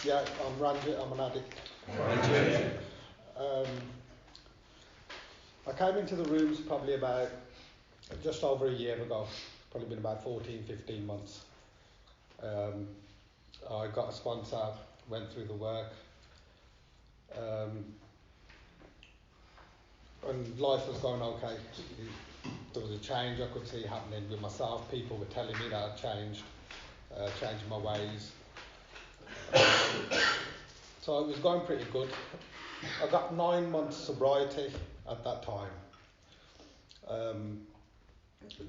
Yeah, I'm Ranjit, I'm an addict. Ranjit. Um, I came into the rooms probably about just over a year ago, probably been about 14, 15 months. I got a sponsor, went through the work, and life was going okay. There was a change I could see happening with myself. People were telling me that I'd changed, changing my ways. So it was going pretty good. I got 9 months sobriety at that time.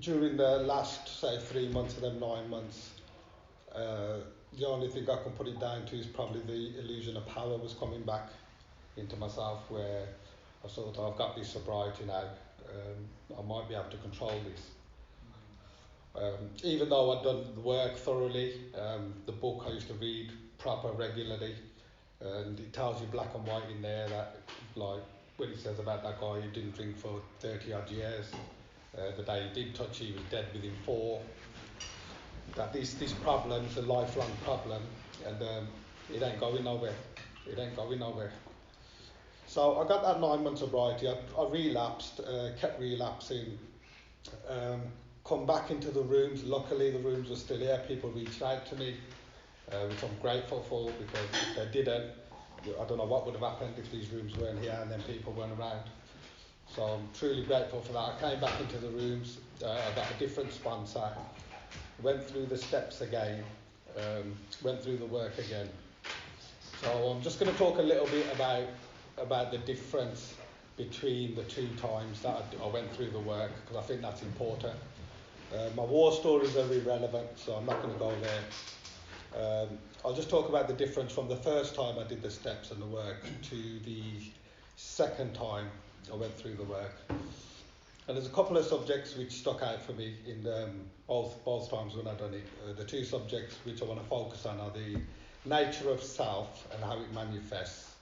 During the last, say, 3 months of them 9 months, the only thing I can put it down to is probably the illusion of power was coming back into myself, where I thought, I've got this sobriety now, I might be able to control this. Even though I'd done the work thoroughly, the book I used to read proper regularly, and it tells you black and white in there that, like, when it says about that guy who didn't drink for 30 odd years, the day he did touch, he was dead within 4. That this problem's a lifelong problem, and it ain't going nowhere. It ain't going nowhere. So I got that 9 months sobriety. I relapsed, kept relapsing. Come back into the rooms. Luckily, the rooms were still here. People reached out to me, which I'm grateful for, because if they didn't, I don't know what would have happened if these rooms weren't here and then people weren't around. So I'm truly grateful for that. I came back into the rooms. I got a different sponsor. Went through the steps again. Went through the work again. So I'm just going to talk a little bit about the difference between the 2 times that I went through the work, because I think that's important. My war stories are irrelevant, so I'm not going to go there. I'll just talk about the difference from the first time I did the steps and the work to the second time I went through the work. And there's a couple of subjects which stuck out for me in both times when I've done it. The 2 subjects which I want to focus on are the nature of self and how it manifests,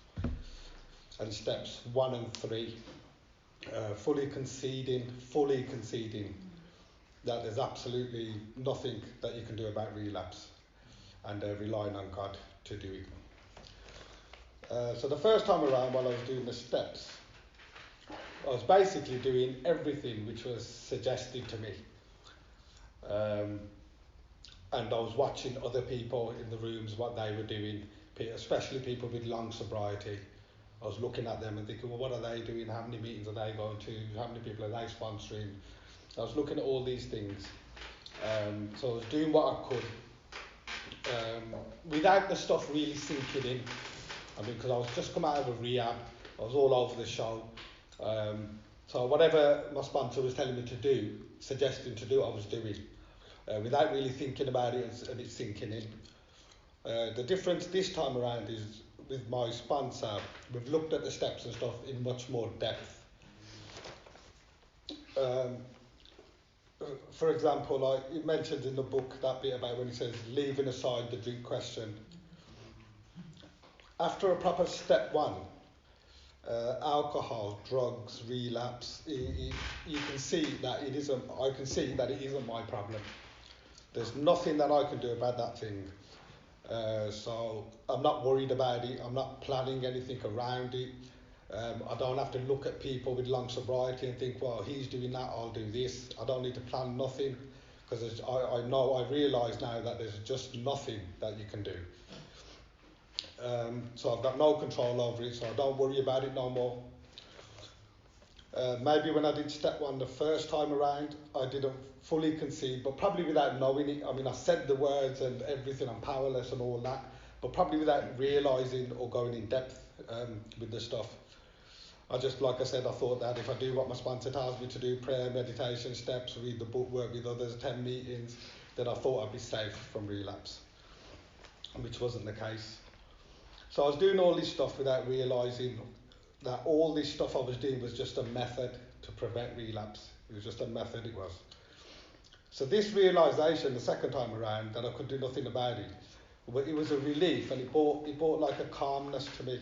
and steps 1 and 3, fully conceding that there's absolutely nothing that you can do about relapse, and relying on God to do it. So the first time around, while I was doing the steps, I was basically doing everything which was suggested to me. And I was watching other people in the rooms, what they were doing, especially people with long sobriety. I was looking at them and thinking, well, what are they doing? How many meetings are they going to? How many people are they sponsoring? I was looking at all these things. So I was doing what I could, without the stuff really sinking in. I mean, because I was just come out of a rehab, I was all over the show. So whatever my sponsor was telling me to do, suggesting to do, I was doing, without really thinking about it and it sinking in. The difference this time around is with my sponsor, we've looked at the steps and stuff in much more depth. For example, like it mentions in the book that bit about when it says leaving aside the drink question. After a proper step 1, alcohol, drugs, relapse, you can see that it isn't. I can see that it isn't my problem. There's nothing that I can do about that thing. So I'm not worried about it. I'm not planning anything around it. I don't have to look at people with long sobriety and think, well, he's doing that, I'll do this. I don't need to plan nothing, because I realise now that there's just nothing that you can do. So I've got no control over it, so I don't worry about it no more. Maybe when I did step 1 the first time around, I didn't fully concede, but probably without knowing it. I mean, I said the words and everything, I'm powerless and all that, but probably without realising or going in depth with the stuff. I just, like I said, I thought that if I do what my sponsor tells me to do, prayer, meditation, steps, read the book, work with others, attend meetings, then I thought I'd be safe from relapse, which wasn't the case. So I was doing all this stuff without realising that all this stuff I was doing was just a method to prevent relapse. It was just a method, it was. So this realisation the second time around that I could do nothing about it, it was a relief, and it brought like a calmness to me.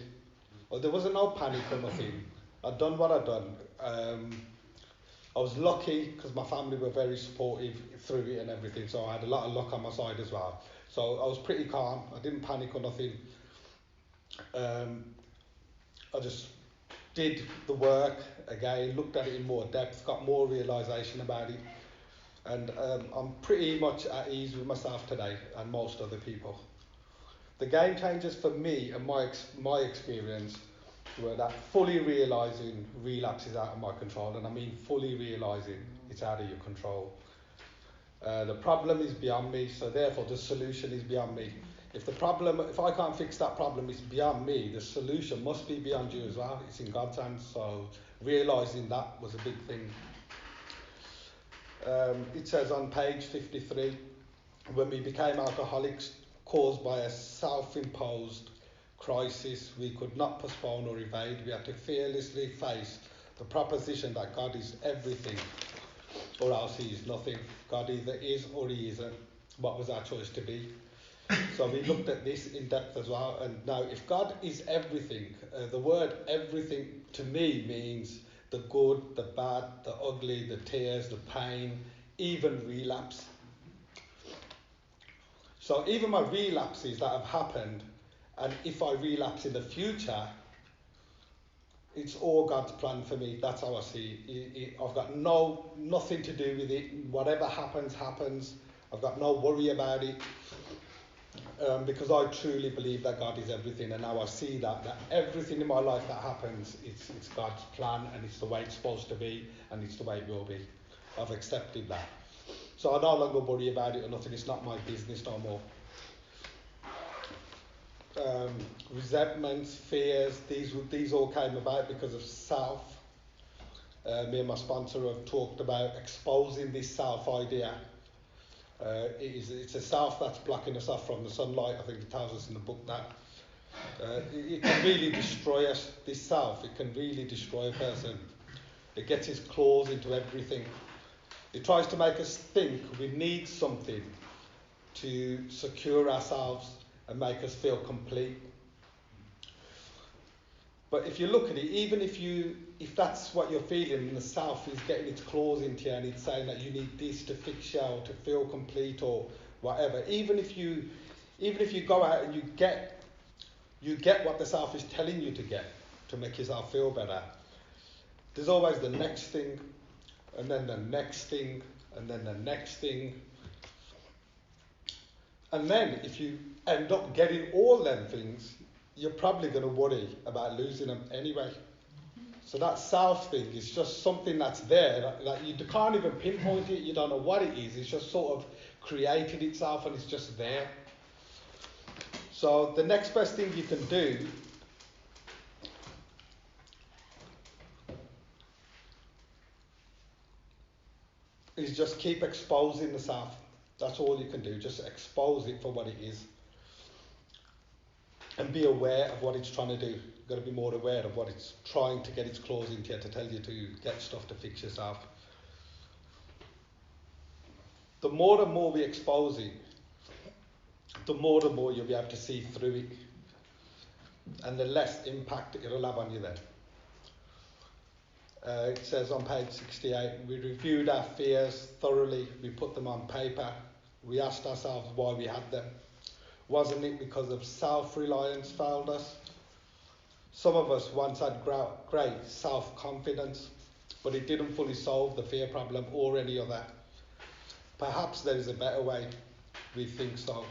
Well, there wasn't no panic or nothing. I'd done what I'd done. I was lucky because my family were very supportive through it and everything, so I had a lot of luck on my side as well. So I was pretty calm. I didn't panic or nothing. Um, I just did the work again, looked at it in more depth, got more realisation about it, and I'm pretty much at ease with myself today and most other people. The game changers for me and my experience were that fully realising relapse is out of my control, and I mean fully realising it's out of your control. The problem is beyond me, so therefore the solution is beyond me. If I can't fix that problem, it's beyond me. The solution must be beyond you as well. It's in God's hands. So realising that was a big thing. It says on page 53, when we became alcoholics caused by a self-imposed crisis we could not postpone or evade, we had to fearlessly face the proposition that God is everything or else he is nothing. God either is or he isn't. What was our choice to be? So we looked at this in depth as well. And now, if God is everything, the word everything to me means the good, the bad, the ugly, the tears, the pain, even relapse. So even my relapses that have happened, and if I relapse in the future, it's all God's plan for me. That's how I see it. I've got nothing to do with it. Whatever happens, happens. I've got no worry about it. Because I truly believe that God is everything, and now I see that everything in my life that happens, it's God's plan, and it's the way it's supposed to be, and it's the way it will be. I've accepted that. So I no longer worry about it or nothing. It's not my business no more. Resentments, fears, these all came about because of self. Me and my sponsor have talked about exposing this self idea. It's a self that's blocking us off from the sunlight. I think it tells us in the book that it can really destroy us. This self, it can really destroy a person. It gets its claws into everything. It tries to make us think we need something to secure ourselves and make us feel complete. But if you look at it, even if that's what you're feeling, and the self is getting its claws into you and it's saying that you need this to fix you or to feel complete or whatever, even if you go out and you get what the self is telling you to get to make yourself feel better, there's always the next thing, and then the next thing, and then the next thing. And then if you end up getting all them things, you're probably going to worry about losing them anyway. So that self thing is just something that's there, that you can't even pinpoint it, you don't know what it is, it's just sort of created itself and it's just there. So the next best thing you can do is just keep exposing the self. That's all you can do, just expose it for what it is. And be aware of what it's trying to do. You've got to be more aware of what it's trying to get its claws into you to tell you to get stuff to fix yourself. The more and more we expose it, the more and more you'll be able to see through it. And the less impact it'll have on you then. It says on page 68, we reviewed our fears thoroughly, we put them on paper, we asked ourselves why we had them. Wasn't it because of self-reliance failed us? Some of us once had great self-confidence, but it didn't fully solve the fear problem or any other. Perhaps there is a better way, we think so.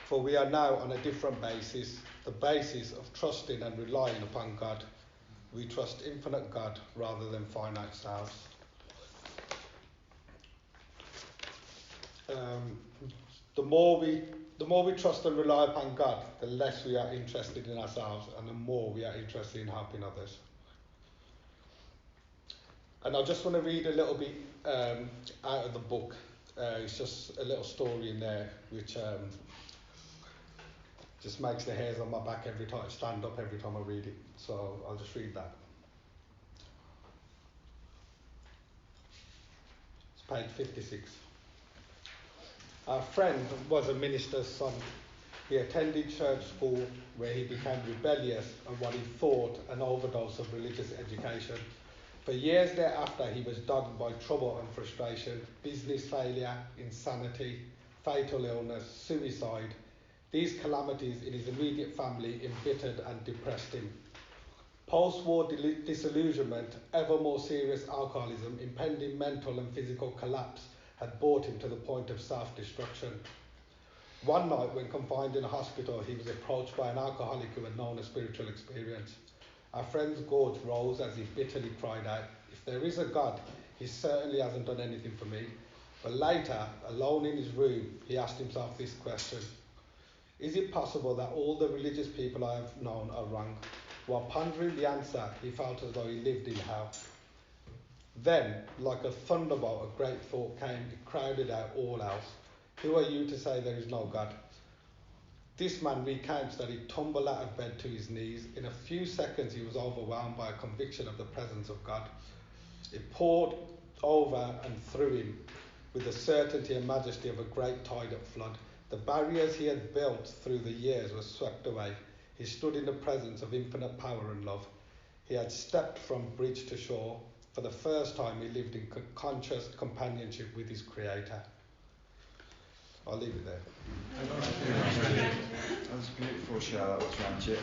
For we are now on a different basis, the basis of trusting and relying upon God. We trust infinite God rather than finite selves. The more we trust and rely upon God, the less we are interested in ourselves and the more we are interested in helping others. And I just want to read a little bit out of the book. It's just a little story in there which just makes the hairs on my back stand up every time I read it. So I'll just read that. It's page 56. Our friend was a minister's son. He attended church school where he became rebellious at what he thought an overdose of religious education. For years thereafter, he was dogged by trouble and frustration, business failure, insanity, fatal illness, suicide. These calamities in his immediate family embittered and depressed him. Post-war disillusionment, ever more serious alcoholism, impending mental and physical collapse had brought him to the point of self-destruction. One night, when confined in a hospital, he was approached by an alcoholic who had known a spiritual experience. Our friend's gorge rose as he bitterly cried out, "If there is a God, he certainly hasn't done anything for me." But later, alone in his room, he asked himself this question: is it possible that all the religious people I have known are wrong? While pondering the answer, he felt as though he lived in hell. Then, like a thunderbolt, a great thought came. It crowded out all else. Who are you to say there is no God? This man recounts that he tumbled out of bed to his knees. In a few seconds, he was overwhelmed by a conviction of the presence of God. It poured over and through him with the certainty and majesty of a great tide at flood. The barriers he had built through the years were swept away. He stood in the presence of infinite power and love. He had stepped from bridge to shore. For the first time, he lived in conscious companionship with his Creator. I'll leave it there. That was a beautiful share, that was Ranjit.